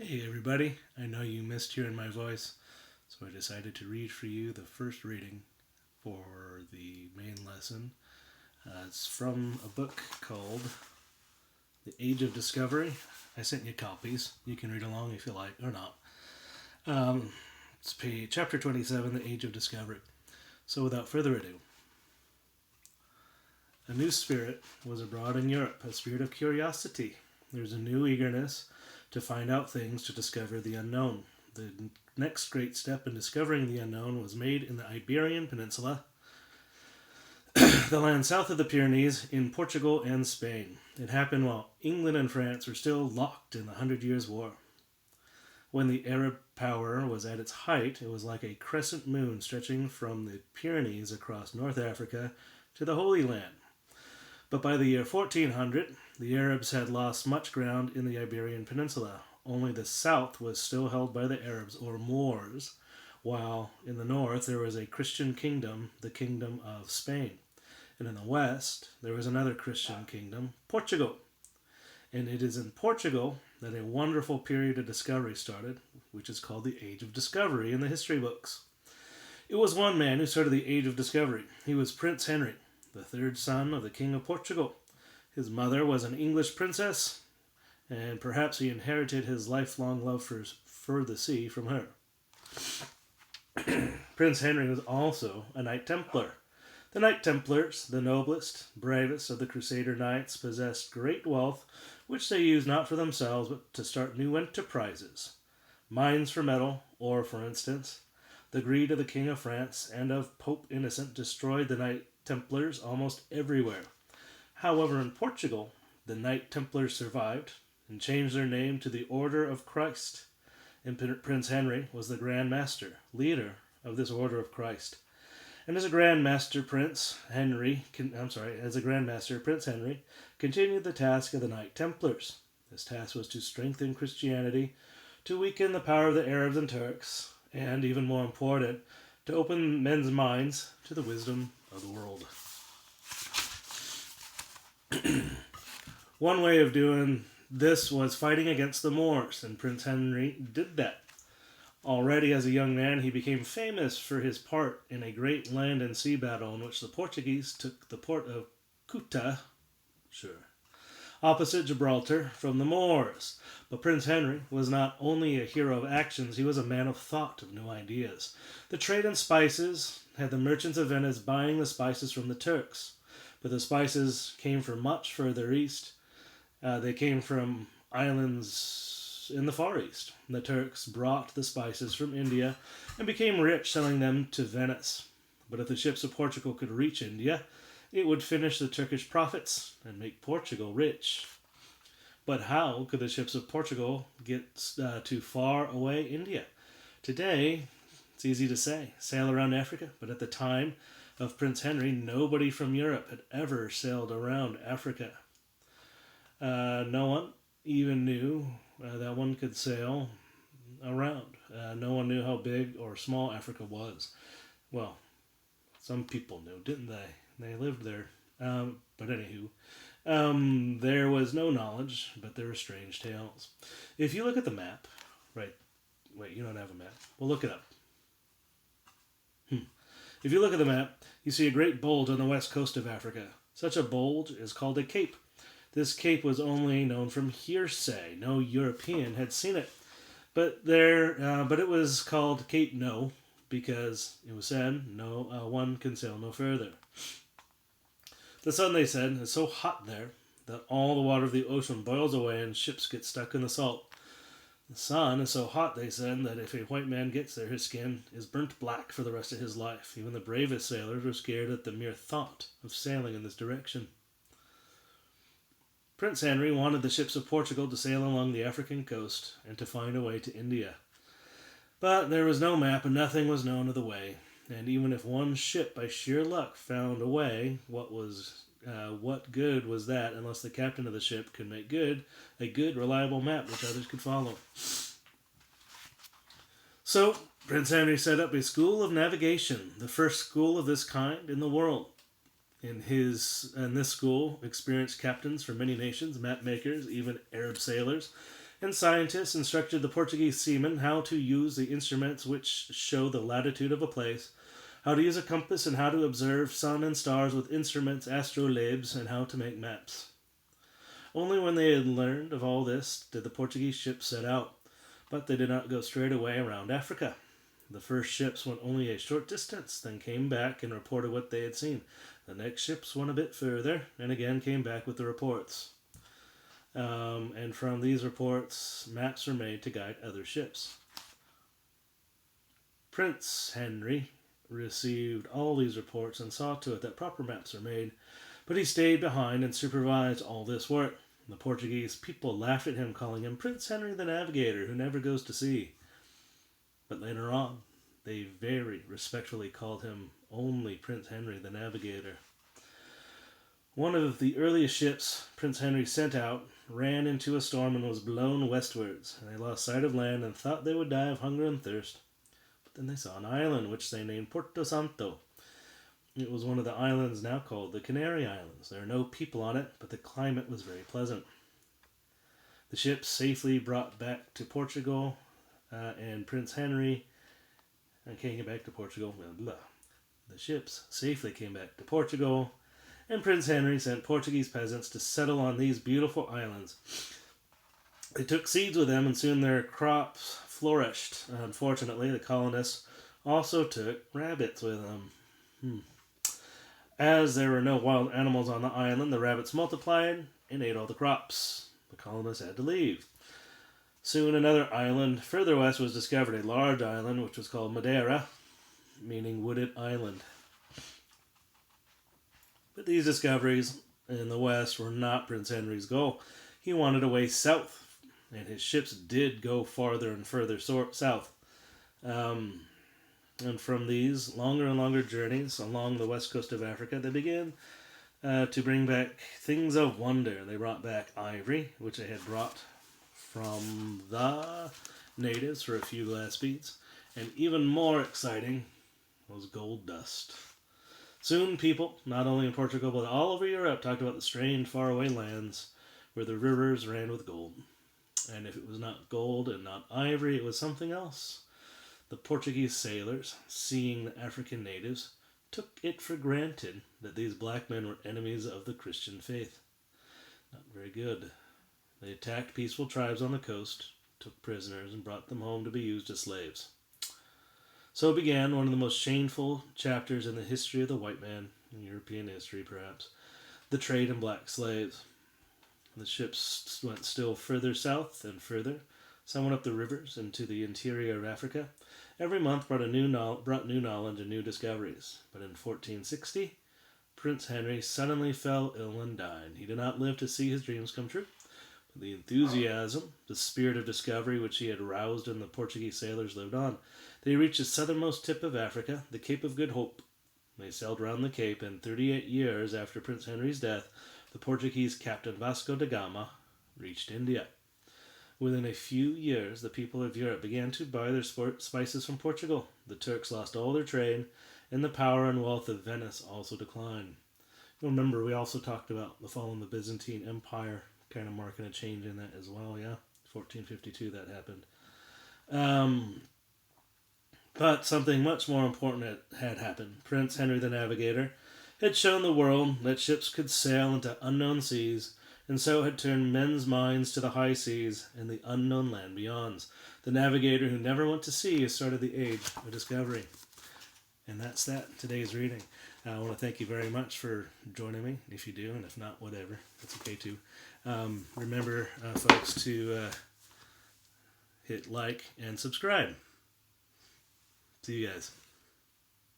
Hey everybody, I know you missed hearing my voice, so I decided to read for you the first reading for the main lesson. It's from a book called The Age of Discovery. I sent you copies. You can read along if you like or not. It's chapter 27, The Age of Discovery. So without further ado, a new spirit was abroad in Europe, a spirit of curiosity. There's a new eagerness to find out things, to discover the unknown. The next great step in discovering the unknown was made in the Iberian Peninsula, the land south of the Pyrenees, in Portugal and Spain. It happened while England and France were still locked in the Hundred Years' War. When the Arab power was at its height, it was like a crescent moon stretching from the Pyrenees across North Africa to the Holy Land. But by the year 1400, the Arabs had lost much ground in the Iberian Peninsula. Only the south was still held by the Arabs or Moors, while in the north there was a Christian kingdom, the Kingdom of Spain. And in the west there was another Christian kingdom, Portugal. And it is in Portugal that a wonderful period of discovery started, which is called the Age of Discovery in the history books. It was one man who started the Age of Discovery. He was Prince Henry, the third son of the King of Portugal. His mother was an English princess, and perhaps he inherited his lifelong love for the sea from her. Prince Henry was also a Knight Templar. The Knight Templars, the noblest, bravest of the Crusader knights, possessed great wealth which they used not for themselves but to start new enterprises. Mines for metal, ore for instance. The greed of the King of France and of Pope Innocent destroyed the Knight Templars almost everywhere. However, in Portugal, the Knight Templars survived and changed their name to the Order of Christ. And Prince Henry was the Grand Master, leader of this Order of Christ. And as a Grand Master, Prince Henry continued the task of the Knight Templars. This task was to strengthen Christianity, to weaken the power of the Arabs and Turks, and, even more important, to open men's minds to the wisdom of the world. One way of doing this was fighting against the Moors, and Prince Henry did that. Already as a young man, he became famous for his part in a great land and sea battle in which the Portuguese took the port of Ceuta, opposite Gibraltar, from the Moors. But Prince Henry was not only a hero of actions, he was a man of thought, of new ideas. The trade in spices had the merchants of Venice buying the spices from the Turks. But the spices came from much further east. They came from islands in the Far East. The Turks brought the spices from India and became rich selling them to Venice. But if the ships of Portugal could reach India, it would finish the Turkish profits and make Portugal rich. But how could the ships of Portugal get to far away India? Today, it's easy to say, sail around Africa, but at the time of Prince Henry, nobody from Europe had ever sailed around Africa. No one even knew that one could sail around. No one knew how big or small Africa was. Well, some people knew, didn't they? They lived there. But anywho, there was no knowledge, but there were strange tales. If you look at the map, right? Wait, you don't have a map. Well, look it up. If you look at the map, you see a great bulge on the west coast of Africa. Such a bulge is called a cape. This cape was only known from hearsay. No European had seen it. But it was called Cape No because it was said no one can sail no further. The sun, they said, is so hot there that all the water of the ocean boils away and ships get stuck in the salt. The sun is so hot, they said, that if a white man gets there, his skin is burnt black for the rest of his life. Even the bravest sailors were scared at the mere thought of sailing in this direction. Prince Henry wanted the ships of Portugal to sail along the African coast and to find a way to India. But there was no map and nothing was known of the way. And even if one ship by sheer luck found a way, what good was that unless the captain of the ship could make a good, reliable map which others could follow? So, Prince Henry set up a school of navigation, the first school of this kind in the world. In this school, experienced captains from many nations, map makers, even Arab sailors, And scientists instructed the Portuguese seamen how to use the instruments which show the latitude of a place, how to use a compass, and how to observe sun and stars with instruments astrolabes, and how to make maps. Only when they had learned of all this did the Portuguese ships set out, but they did not go straight away around Africa. The first ships went only a short distance, then came back and reported what they had seen. The next ships went a bit further, and again came back with the reports. And from these reports, maps were made to guide other ships. Prince Henry received all these reports and saw to it that proper maps were made, but he stayed behind and supervised all this work. The Portuguese people laughed at him, calling him Prince Henry the Navigator, who never goes to sea. But later on, they very respectfully called him only Prince Henry the Navigator. One of the earliest ships Prince Henry sent out ran into a storm and was blown westwards, and they lost sight of land and thought they would die of hunger and thirst. But then they saw an island which they named Porto Santo. It was one of the islands now called the Canary Islands. There are no people on it, but the climate was very pleasant. The ship safely brought back to Portugal, and Prince Henry came back to Portugal. The ships safely came back to Portugal, and Prince Henry sent Portuguese peasants to settle on these beautiful islands. They took seeds with them, and soon their crops flourished. Unfortunately, the colonists also took rabbits with them. As there were no wild animals on the island, the rabbits multiplied and ate all the crops. The colonists had to leave. Soon another island further west was discovered, a large island which was called Madeira, meaning wooded island. But these discoveries in the west were not Prince Henry's goal. He wanted a way south, and his ships did go farther and further south. And from these longer and longer journeys along the west coast of Africa, they began to bring back things of wonder. They brought back ivory, which they had brought from the natives for a few glass beads. And even more exciting was gold dust. Soon people, not only in Portugal but all over Europe, talked about the strange faraway lands where the rivers ran with gold. And if it was not gold and not ivory, it was something else. The Portuguese sailors, seeing the African natives, took it for granted that these black men were enemies of the Christian faith. Not very good. They attacked peaceful tribes on the coast, took prisoners, and brought them home to be used as slaves. So began one of the most shameful chapters in the history of the white man, in European history perhaps, the trade in black slaves. The ships went still further south and further. Some went up the rivers into the interior of Africa. Every month brought new knowledge and new discoveries. But in 1460, Prince Henry suddenly fell ill and died. He did not live to see his dreams come true. But the enthusiasm, the spirit of discovery which he had roused in the Portuguese sailors lived on. They reached the southernmost tip of Africa, the Cape of Good Hope. They sailed round the Cape, and 38 years after Prince Henry's death, the Portuguese captain Vasco da Gama reached India. Within a few years, the people of Europe began to buy their spices from Portugal. The Turks lost all their trade, and the power and wealth of Venice also declined. You'll remember, we also talked about the fall of the Byzantine Empire, kind of marking a change in that as well, yeah? 1452 that happened. But something much more important had happened. Prince Henry the Navigator had shown the world that ships could sail into unknown seas, and so had turned men's minds to the high seas and the unknown land beyond. The navigator who never went to sea has started the age of discovery. And that's today's reading. I want to thank you very much for joining me, if you do, and if not, whatever. That's okay too. Remember, folks, to hit like and subscribe. See you guys.